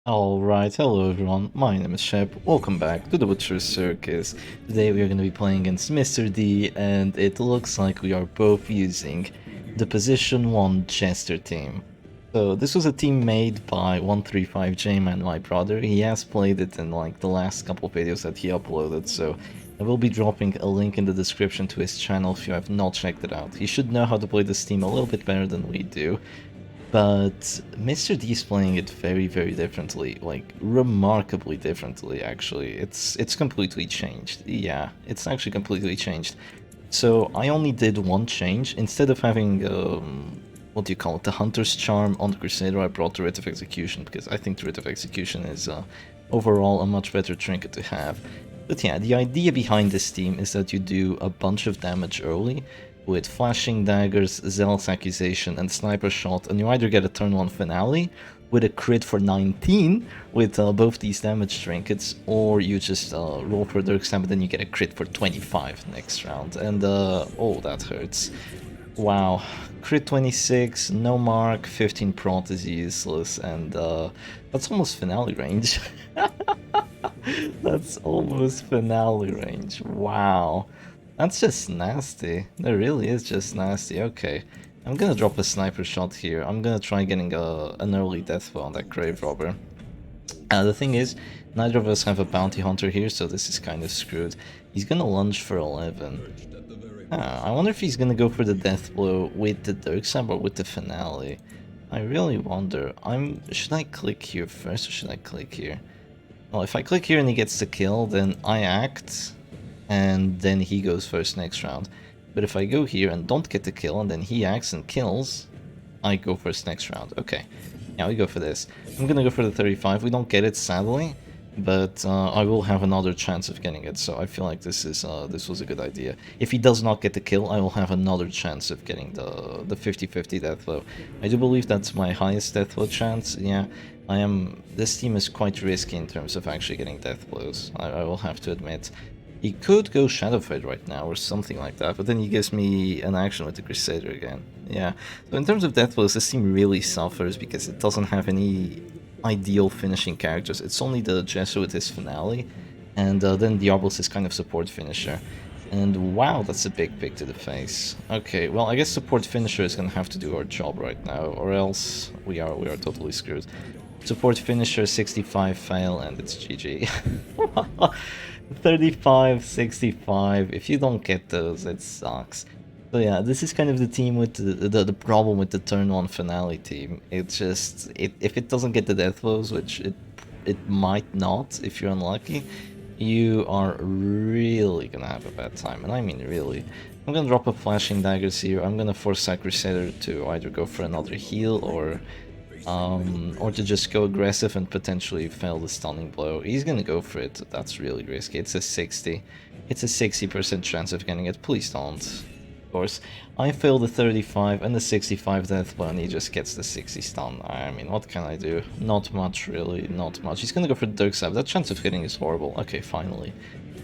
Alright, hello everyone, my name is Shep, welcome back to the Butcher's Circus. Today we are going to be playing against Mr. D, and it looks like we are both using the Position 1 Jester team. So this was a team made by 135Jam and my brother. He has played it in like the last couple videos that he uploaded, so I will be dropping a link in the description to his channel if you have not checked it out. He should know how to play this team a little bit better than we do. But Mr. D is playing it very, very differently, like remarkably differently. Actually, it's completely changed. Yeah, it's actually completely changed. So I only did one change. Instead of having what do you call it, the Hunter's Charm on the Crusader, I brought the Writ of Execution because I think the Writ of Execution is overall a much better trinket to have. But yeah, the idea behind this team is that you do a bunch of damage early with Flashing Daggers, Zealot's Accusation, and Sniper Shot, and you either get a turn 1 finale with a crit for 19 with both these damage trinkets, or you just roll for Dirk Stab and then you get a crit for 25 next round. And oh, that hurts. Wow. Crit 26, no mark, 15 prot is useless, and that's almost finale range. That's almost finale range. Wow. That's just nasty. That really is just nasty. Okay. I'm gonna drop a sniper shot here. I'm gonna try getting an early death blow on that grave robber. The thing is, neither of us have a bounty hunter here, so this is kind of screwed. He's gonna lunge for 11. I wonder if he's gonna go for the death blow with the Dirk Stab or with the finale. I really wonder. Should I click here first or should I click here? Well, if I click here and he gets the kill, then I act, and then he goes first next round. But if I go here and don't get the kill, and then he acts and kills, I go first next round. Okay, yeah, we go for this. I'm gonna go for the 35. We don't get it, sadly, but I will have another chance of getting it, so I feel like this was a good idea. If he does not get the kill, I will have another chance of getting the 50-50 death blow. I do believe that's my highest death blow chance. Yeah, this team is quite risky in terms of actually getting death blows, I will have to admit. He could go Shadow Fight right now or something like that, but then he gives me an action with the Crusader again. Yeah, so in terms of death blows, this team really suffers because it doesn't have any ideal finishing characters. It's only the Jester with his finale, and then Diablos is kind of support finisher. And wow, that's a big pick to the face. Okay, well, I guess support finisher is gonna have to do our job right now, or else we are totally screwed. Support finisher 65 fail, and it's GG. 35, 65. If you don't get those, it sucks. So yeah, this is kind of the team with the problem with the turn 1 finale team. It's just if it doesn't get the death blows, which it might not if you're unlucky, you are really gonna have a bad time, and I mean really. I'm gonna drop a Flashing Daggers here. I'm gonna force that Crusader to either go for another heal or to just go aggressive and potentially fail the stunning blow. He's gonna go for it. That's really risky. It's a 60. It's a 60% chance of getting it. Please don't. Of course, I fail the 35 and the 65 death blow, and he just gets the 60 stun. I mean, what can I do? Not much, really. Not much. He's gonna go for the Dirk Stab. That chance of hitting is horrible. Okay, finally.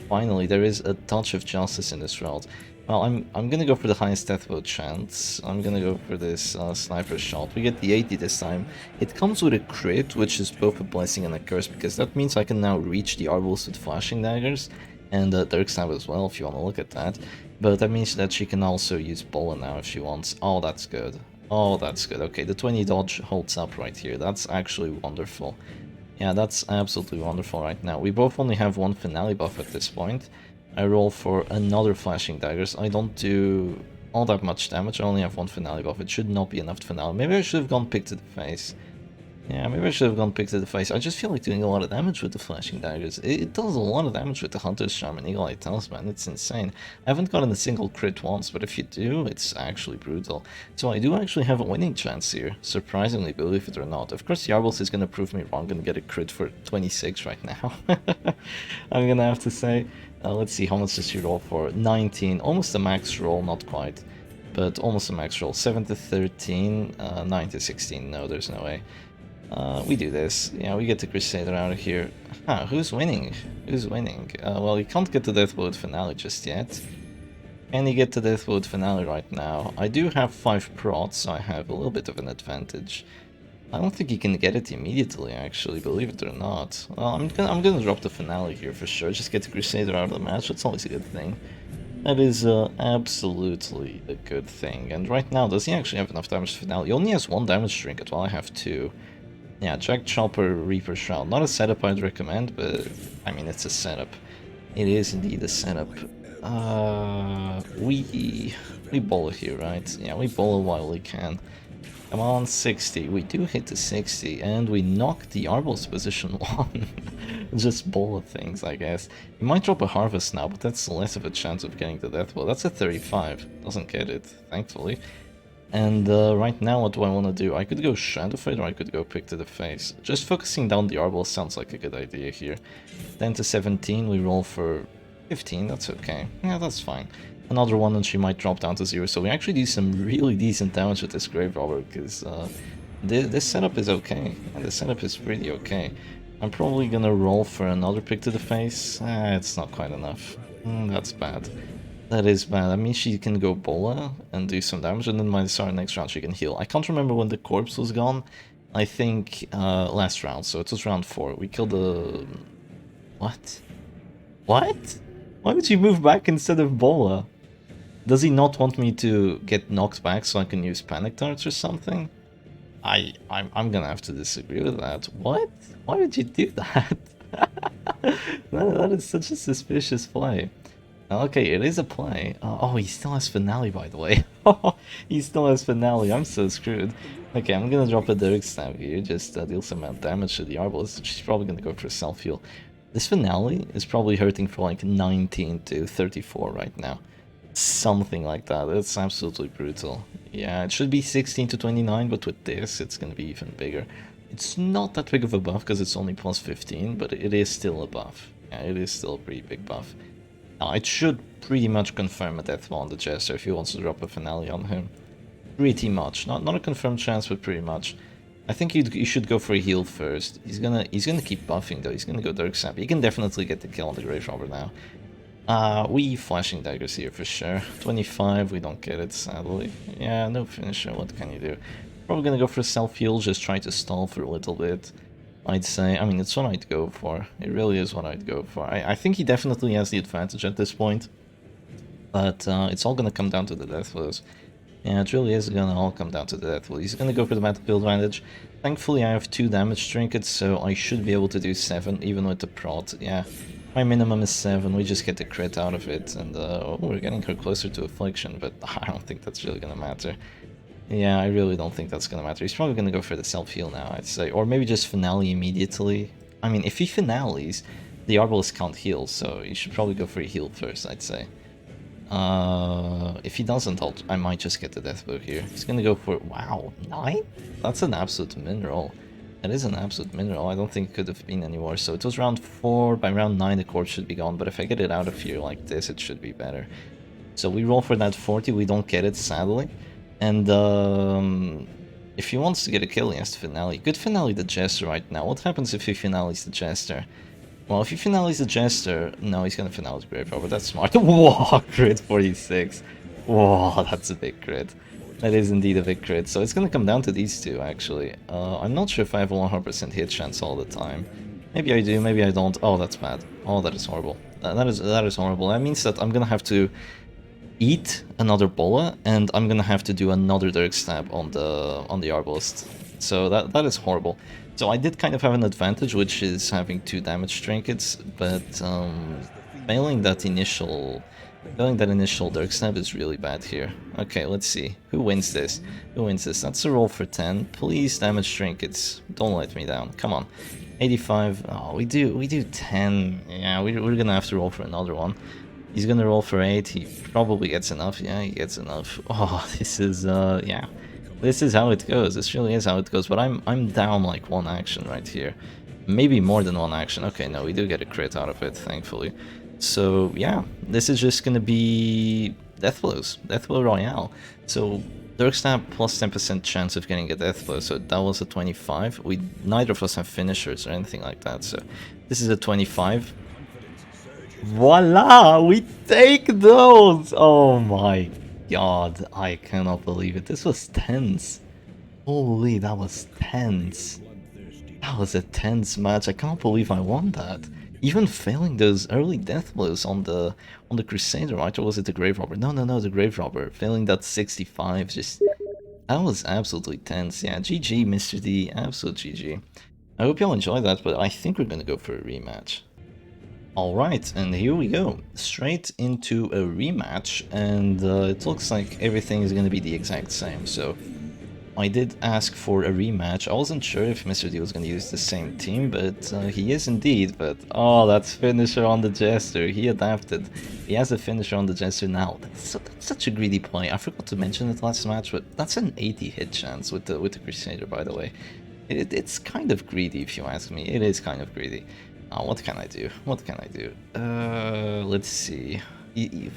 Finally, there is a touch of justice in this round. Well, I'm gonna go for the highest death blow chance. I'm gonna go for this sniper shot. We get the 80 this time. It comes with a crit, which is both a blessing and a curse, because that means I can now reach the Arbals with Flashing Daggers, and Dirk Stab as well, if you want to look at that. But that means that she can also use Bola now if she wants. Oh, that's good. Oh, that's good. Okay, the 20 dodge holds up right here. That's actually wonderful. Yeah, that's absolutely wonderful right now. We both only have one finale buff at this point. I roll for another Flashing Daggers. I don't do all that much damage. I only have one finale buff. It should not be enough to finale. Maybe I should have gone pick to the face. Yeah, maybe I should have gone pick to the face. I just feel like doing a lot of damage with the Flashing Daggers. It does a lot of damage with the Hunter's Charm and Eagle Eye Talisman. It's insane. I haven't gotten a single crit once, but if you do, it's actually brutal. So I do actually have a winning chance here, surprisingly, believe it or not. Of course, Yarbles is going to prove me wrong and get a crit for 26 right now. I'm going to have to say. Let's see, how much does she roll for? 19, almost a max roll, not quite, but almost a max roll. 7 to 13, 9 to 16, no, there's no way. We do this. Yeah, we get the Crusader out of here. Huh, who's winning? Who's winning? Well, you can't get the Deathblood finale just yet. Can you get the Deathblood finale right now? I do have 5 prots, so I have a little bit of an advantage. I don't think he can get it immediately, actually, believe it or not. I'm gonna drop the finale here for sure, just get the Crusader out of the match, that's always a good thing. That is absolutely a good thing. And right now, does he actually have enough damage to finale? He only has 1 damage trinket, while I have 2. Yeah, Jack Chopper, Reaper Shroud. Not a setup I'd recommend, but I mean, it's a setup. It is indeed a setup. We bowl it here, right? Yeah, we bowl it while we can. Come on, 60. We do hit the 60, and we knock the Arbos position 1. Just bullet things, I guess. He might drop a Harvest now, but that's less of a chance of getting the Death Blow. That's a 35. Doesn't get it, thankfully. And right now, what do I want to do? I could go Shadow Fade, or I could go Pick to the Face. Just focusing down the Arbos sounds like a good idea here. 10 to 17, we roll for 15, that's okay. Yeah, that's fine. Another one and she might drop down to 0, so we actually do some really decent damage with this Grave Robber, because this setup is okay, and this setup is pretty okay. I'm probably gonna roll for another Pick to the Face. It's not quite enough. That's bad. That is bad. I mean, she can go Bola and do some damage, and then by the next round she can heal. I can't remember when the corpse was gone. I think last round, so it was round 4. We killed the... What? What? Why would you move back instead of Bola? Does he not want me to get knocked back so I can use Panic Darts or something? I'm gonna have to disagree with that. What? Why would you do that? That is such a suspicious play. Okay, it is a play. Oh, he still has Finale, by the way. He still has Finale. I'm so screwed. Okay, I'm gonna drop a Dirk Stab here, just deal some amount of damage to the Arbos. She's probably gonna go for a self-heal. This Finale is probably hurting for like 19 to 34 right now. Something like that. It's absolutely brutal. Yeah, it should be 16 to 29, but with this, it's gonna be even bigger. It's not that big of a buff because it's only plus 15, but it is still a buff. Yeah, it is still a pretty big buff. Now, it should pretty much confirm a death blow on the Jester if he wants to drop a finale on him. Pretty much. Not a confirmed chance, but pretty much. I think you should go for a heal first. He's gonna keep buffing though. He's gonna go Dirk Sap. He can definitely get the kill on the Grave Robber now. We flashing daggers here for sure. 25, we don't get it, sadly. Yeah, no finisher, what can you do? Probably gonna go for a self-heal, just try to stall for a little bit. I'd say, I mean, it's what I'd go for. It really is what I'd go for. I think he definitely has the advantage at this point. But it's all gonna come down to the death blows. Yeah, it really is gonna all come down to the death blow. He's gonna go for the battlefield advantage. Thankfully, I have 2 damage trinkets, so I should be able to do 7, even with the prot. Yeah. My minimum is 7, we just get the crit out of it, and we're getting her closer to Affliction, but I don't think that's really gonna matter. Yeah, I really don't think that's gonna matter. He's probably gonna go for the self-heal now, I'd say, or maybe just finale immediately. I mean, if he finales, the Arbalist can't heal, so he should probably go for a heal first, I'd say. If he doesn't, I might just get the death blow here. He's gonna go for, wow, 9? That's an absolute mineral. It is an absolute mineral. I don't think it could have been any worse. So it was round 4. By round 9, the corpse should be gone. But if I get it out of here like this, it should be better. So we roll for that 40. We don't get it, sadly. And if he wants to get a kill, he has to finale. Good finale the Jester right now. What happens if he finales the Jester? Well, if he finales the Jester... No, he's going to finale the Grave Robber. That's smart. Whoa, crit 46. Whoa, that's a big crit. That is indeed a big crit, so it's gonna come down to these two, actually. I'm not sure if I have a 100% hit chance all the time. Maybe I do, maybe I don't. Oh, that's bad. Oh, that is horrible. That is horrible. That means that I'm gonna have to eat another Bola, and I'm gonna have to do another Dirk Stab on the Arbalist. So that is horrible. So I did kind of have an advantage, which is having 2 damage trinkets, but failing that initial Dirk Stab is really bad here. Okay, let's see. Who wins this? Who wins this? That's a roll for 10. Please, damage trinkets. Don't let me down. Come on. 85. Oh, we do 10. Yeah, we're gonna have to roll for another one. He's gonna roll for 8. He probably gets enough. Yeah, he gets enough. Oh, this is yeah. This is how it goes. This really is how it goes. But I'm down like 1 action right here. Maybe more than 1 action. Okay, no, we do get a crit out of it, thankfully. So yeah, this is just gonna be death blows, death blow royale. So Dirk Stab plus 10% chance of getting a death blow. So that was a 25. Neither of us have finishers or anything like that. So this is a 25. Voila, we take those. Oh my god, I cannot believe it. This was tense. Holy, that was tense. That was a tense match. I can't believe I won that. Even failing those early death blows on the Crusader, right? Or was it the Grave Robber? No, no, no, the Grave Robber. Failing that 65, just that was absolutely tense. Yeah, GG, Mr. D, absolute GG. I hope y'all enjoyed that, but I think we're gonna go for a rematch. Alright, and here we go. Straight into a rematch, and it looks like everything is gonna be the exact same, so I did ask for a rematch. I wasn't sure if Mr. D was going to use the same team, but he is indeed. But oh, that's finisher on the Jester. He adapted. He has a finisher on the Jester now. That's such a greedy play. I forgot to mention it last match, but that's an 80 hit chance with the Crusader, by the way. It's kind of greedy, if you ask me. It is kind of greedy. What can I do? What can I do? Let's see.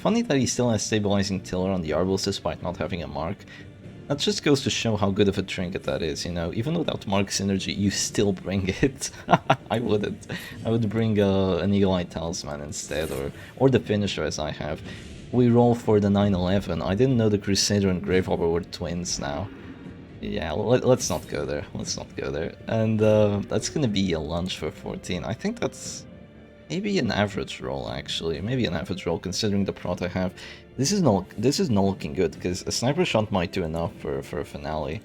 Funny that he still has stabilizing tiller on the Arbals despite not having a mark. That just goes to show how good of a trinket that is, you know. Even without Mark Synergy, you still bring it. I wouldn't. I would bring an Eagle Eye Talisman instead, or the finisher as I have. We roll for the 911. I didn't know the Crusader and Grave Robber were twins now. Yeah, let's not go there. Let's not go there. And that's gonna be a lunge for 14. I think that's maybe an average roll, actually. Maybe an average roll, considering the prot I have. This is not looking good, because a sniper shot might do enough for a finale.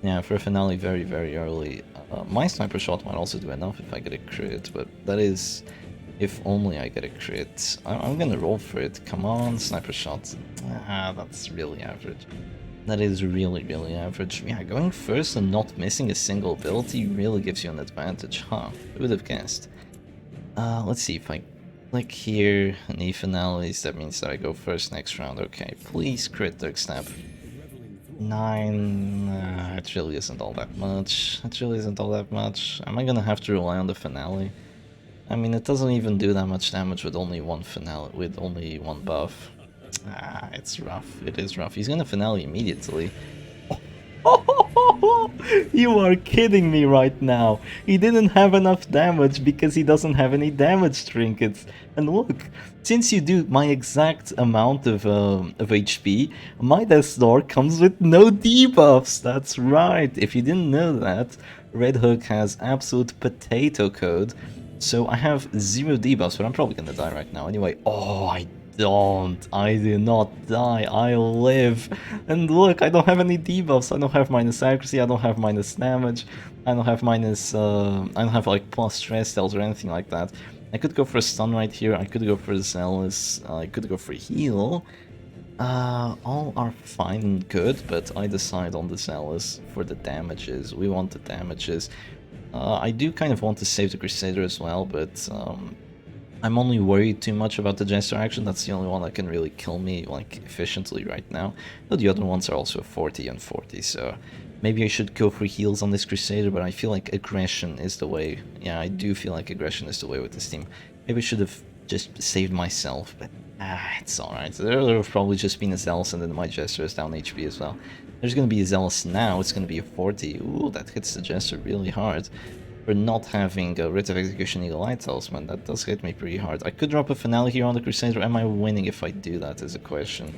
Yeah, for a finale very, very early. My sniper shot might also do enough if I get a crit, but that is if only I get a crit. I'm gonna roll for it. Come on, sniper shot. That's really average. That is really, really average. Yeah, going first and not missing a single ability really gives you an advantage, huh? Who would have guessed? Let's see if I click here, any finales, that means that I go first next round. Okay, please crit Dark Snap. 9, it really isn't all that much. It really isn't all that much. Am I gonna have to rely on the finale? I mean, it doesn't even do that much damage with only one finale, with only one buff. It's rough. It is rough. He's gonna finale immediately. You are kidding me right now. He didn't have enough damage because he doesn't have any damage trinkets. And look, since you do my exact amount of HP, my Death Door comes with no debuffs. That's right. If you didn't know that, Red Hook has absolute potato code. So I have 0 debuffs, but I'm probably gonna die right now anyway. Oh, I do not die, I live. And look, I don't have any debuffs. I don't have minus accuracy, I don't have minus damage, I don't have minus, I don't have like plus stress tells or anything like that. I could go for a stun right here, I could go for a zealous, I could go for a heal. All are fine and good, but I decide on the zealous for the damages. We want the damages. I do kind of want to save the Crusader as well, but I'm only worried too much about the Jester action. That's the only one that can really kill me, like, efficiently right now. Though the other ones are also 40 and 40, so maybe I should go for heals on this Crusader, but I feel like aggression is the way. Yeah, I do feel like aggression is the way with this team. Maybe I should have just saved myself, but it's alright. There would have probably just been a Zealous, and then my Jester is down HP as well. There's gonna be a Zealous now, it's gonna be a 40. Ooh, that hits the Jester really hard. For not having a Writ of Execution Eagle Eye Talisman, that does hit me pretty hard. I could drop a finale here on the Crusader. Am I winning if I do that is a question.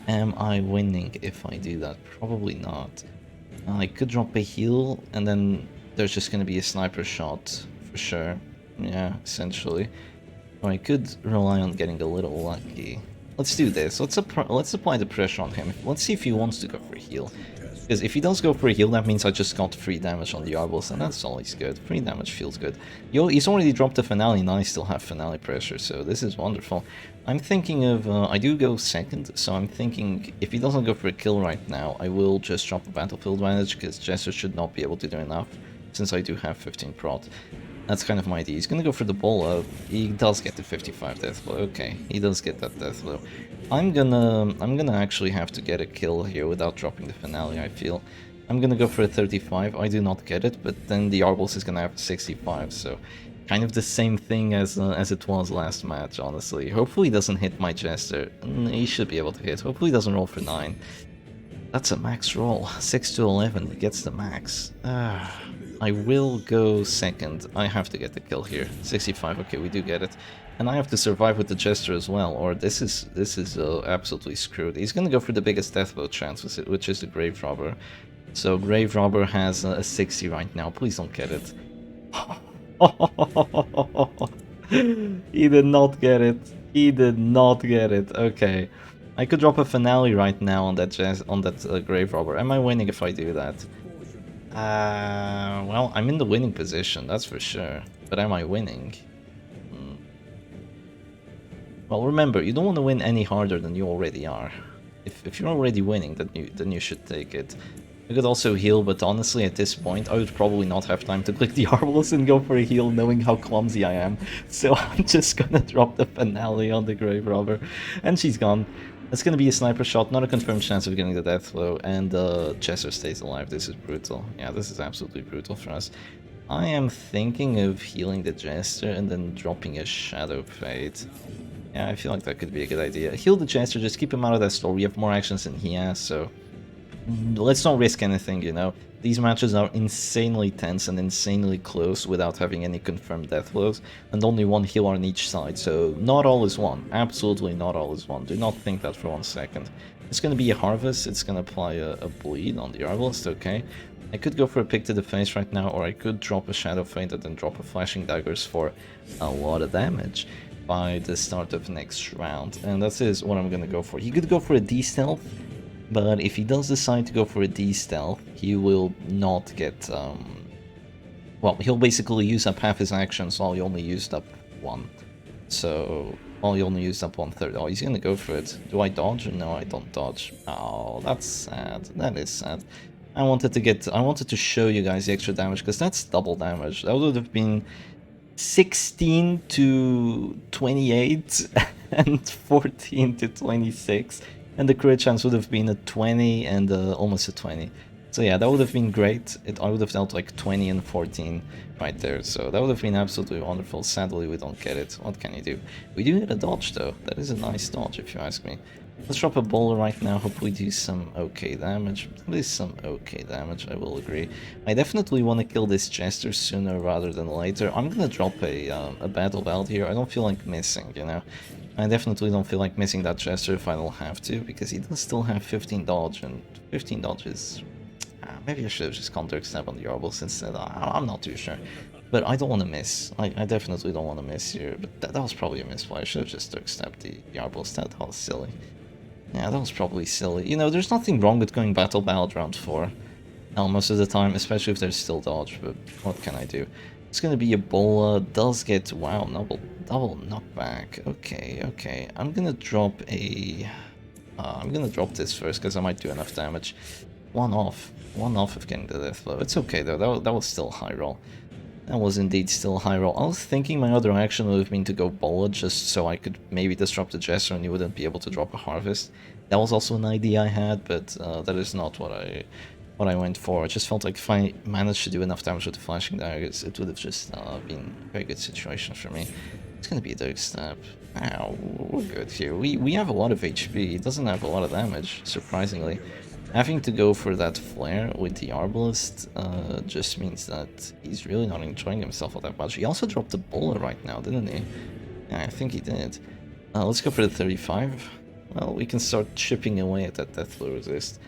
Am I winning if I do that? Probably not. I could drop a heal, and then there's just gonna be a sniper shot, for sure. Yeah, essentially. Or I could rely on getting a little lucky. Let's do this. Let's apply the pressure on him. Let's see if he wants to go for a heal. Because if he does go for a heal, that means I just got free damage on the Arbals, and that's always good. Free damage feels good. He's already dropped the finale, and I still have finale pressure, so this is wonderful. I'm thinking of, I do go second, so I'm thinking if he doesn't go for a kill right now, I will just drop the battlefield advantage, because Jester should not be able to do enough, since I do have 15 prot. That's kind of my idea. He's gonna go for the bola. He does get the 55 death blow. Okay, he does get that death blow. I'm gonna actually have to get a kill here without dropping the finale, I feel. I'm gonna go for a 35. I do not get it, but then the Arbals is gonna have 65, so kind of the same thing as it was last match, honestly. Hopefully he doesn't hit my Jester. He should be able to hit. Hopefully he doesn't roll for 9. That's a max roll. 6 to 11 gets the max. I will go second. I have to get the kill here. 65, okay, we do get it. And I have to survive with the Jester as well, or this is absolutely screwed. He's gonna go for the biggest death blow chance, which is the Grave Robber. So Grave Robber has a 60 right now. Please don't get it. He did not get it. He did not get it. Okay. I could drop a finale right now on that Grave Robber. Am I winning if I do that? Well, I'm in the winning position, that's for sure. But am I winning? Well, remember, you don't want to win any harder than you already are. If you're already winning, then you should take it. I could also heal, but honestly, at this point, I would probably not have time to click the Arbalest and go for a heal, knowing how clumsy I am. So I'm just gonna drop the finale on the Grave Robber, and she's gone. It's gonna be a sniper shot, not a confirmed chance of getting the death blow, and Jester stays alive. This is brutal. Yeah, this is absolutely brutal for us. I am thinking of healing the Jester and then dropping a Shadow Fate. Yeah, I feel like that could be a good idea. Heal the Jester, just keep him out of that store. We have more actions than he has, so let's not risk anything, you know. These matches are insanely tense and insanely close without having any confirmed death blows, and only one heal on each side, so not all is one. Absolutely not all is one. Do not think that for 1 second. It's going to be a Harvest, it's going to apply a bleed on the Arbalest, okay. I could go for a pick to the face right now, or I could drop a Shadow Feint and then drop a Flashing Daggers for a lot of damage by the start of next round, and that is what I'm going to go for. He could go for a D-Stealth, but if he does decide to go for a D-Stealth, he will not get, well, he'll basically use up half his actions while he only used up one. So, while he only used up 1/3. Oh, he's gonna go for it. Do I dodge? No, I don't dodge. Oh, that's sad. That is sad. I wanted to show you guys the extra damage, because that's double damage. That would have been 16 to 28 and 14 to 26. And the crit chance would have been a 20 and almost a 20. So yeah, that would have been great. I would have dealt like 20 and 14 right there. So that would have been absolutely wonderful. Sadly, we don't get it. What can you do? We do get a dodge though. That is a nice dodge if you ask me. Let's drop a bowler right now. Hopefully do some okay damage. That is some okay damage, I will agree. I definitely want to kill this Jester sooner rather than later. I'm gonna drop a battle belt here. I don't feel like missing, you know. I definitely don't feel like missing that Jester if I don't have to, because he does still have 15 dodge, and 15 dodge is... maybe I should have just counter-snap on the Arbalest instead. I'm not too sure. But I don't want to miss. I definitely don't want to miss here. But that was probably a misplay. I should have just Dark-Stabbed the Arbalest. That was silly. Yeah, that was probably silly. You know, there's nothing wrong with going Battle Ballad round 4. Most of the time, especially if there's still dodge, but what can I do? It's gonna be Ebola, does get, wow, double knockback. Okay. I'm gonna drop this first, because I might do enough damage. One off of getting the death blow. It's okay though, that was still high roll. That was indeed still high roll. I was thinking my other action would have been to go Bola, just so I could maybe disrupt the Jester and you wouldn't be able to drop a Harvest. That was also an idea I had, but that is not what I went for. I just felt like if I managed to do enough damage with the Flashing Daggers, it would have just been a very good situation for me. It's gonna be a Dark Stab. Ow, we're good here. We have a lot of HP. He doesn't have a lot of damage, surprisingly. Having to go for that flare with the Arbalest just means that he's really not enjoying himself all that much. He also dropped a bullet right now, didn't he? Yeah, I think he did. Let's go for the 35. Well, we can start chipping away at that death blow resist.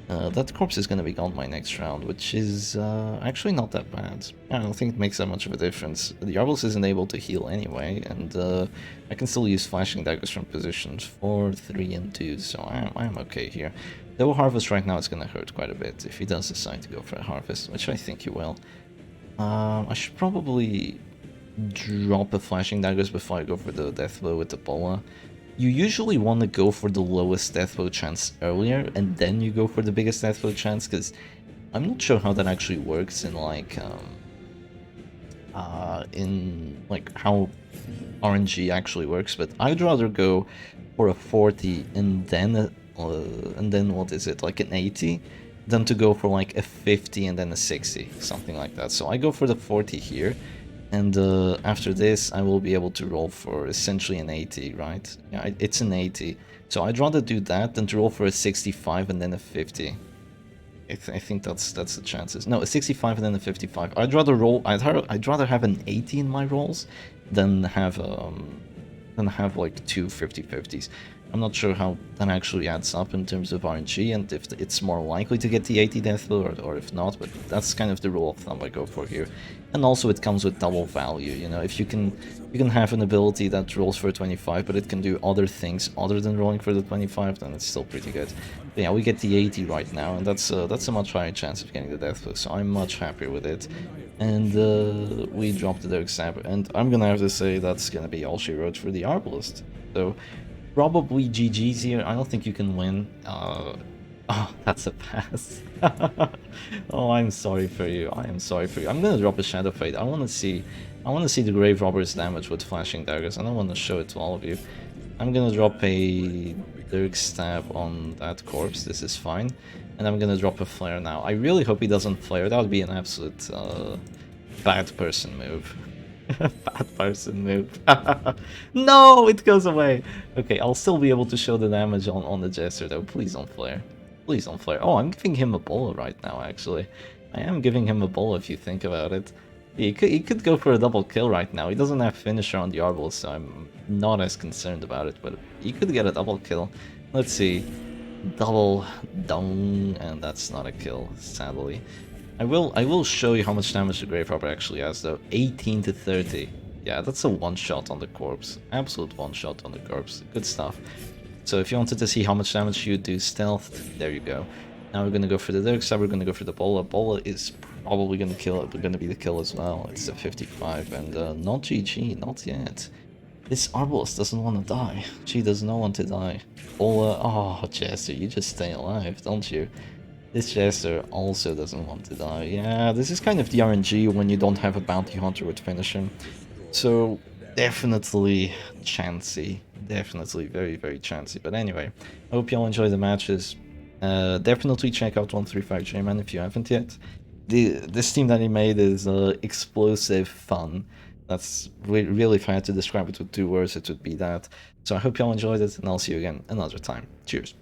That corpse is going to be gone by next round, which is actually not that bad. I don't think it makes that much of a difference. The Arbalest isn't able to heal anyway, and I can still use Flashing Daggers from positions 4, 3, and 2, so I am okay here. Though Harvest right now is going to hurt quite a bit if he does decide to go for a Harvest, which I think he will. I should probably drop a Flashing Daggers before I go for the death blow with the Bola. You usually want to go for the lowest death blow chance earlier, and then you go for the biggest death blow chance, because I'm not sure how that actually works in how RNG actually works, but I'd rather go for a 40 and then what is it, like an 80, than to go for like a 50 and then a 60, something like that. So I go for the 40 here, and after this I will be able to roll for essentially an 80, right? Yeah, it's an 80. So I'd rather do that than to roll for a 65 and then a 50. I think that's the chances. No, a 65 and then a 55. I'd rather have an 80 in my rolls than have like two 50-50s. I'm not sure how that actually adds up in terms of RNG and if it's more likely to get the 80 death blow or if not, but that's kind of the rule of thumb I go for here. And also it comes with double value, you know, if you can have an ability that rolls for 25 but it can do other things other than rolling for the 25, then it's still pretty good. But yeah, we get the 80 right now, and that's a much higher chance of getting the death blow, so I'm much happier with it. And we dropped the Dark Stab, and I'm gonna have to say that's gonna be all she wrote for the Arbalist. So probably GG's here. I don't think you can win. Oh, that's a pass. Oh, I'm sorry for you. I am sorry for you. I'm gonna drop a Shadow Fade. I wanna see the Grave Robber's damage with flashing daggers. I don't wanna show it to all of you. I'm gonna drop a Dirk Stab on that corpse. This is fine. And I'm gonna drop a flare now. I really hope he doesn't flare. That would be an absolute bad person move. Bad person move. No, it goes away. Okay, I'll still be able to show the damage on the Jester though. Please don't flare. Please don't flare. Oh, I'm giving him a bola right now, actually. I am giving him a bola if you think about it. He could go for a double kill right now. He doesn't have finisher on the Arbol, so I'm not as concerned about it, but he could get a double kill. Let's see. Double dong, and that's not a kill, sadly. I will show you how much damage the Grave Robber actually has though. 18 to 30. Yeah, that's a one-shot on the corpse. Absolute one-shot on the corpse. Good stuff. So if you wanted to see how much damage you do stealthed, there you go. Now we're gonna go for the Dark Stab, we're gonna go for the Bola. Bola is probably gonna kill it, but gonna be the kill as well. It's a 55, and not GG, not yet. This Arbalist doesn't want to die. She does not want to die. Bola, oh Jester, you just stay alive, don't you? This Jester also doesn't want to die. Yeah, this is kind of the RNG when you don't have a bounty hunter with finisher. So definitely chancy. Definitely very, very chancy. But anyway, I hope y'all enjoy the matches. Definitely check out 135J-Man if you haven't yet. This team that he made is explosive fun. That's really, if I had to describe it with 2 words, it would be that. So I hope y'all enjoyed it, and I'll see you again another time. Cheers.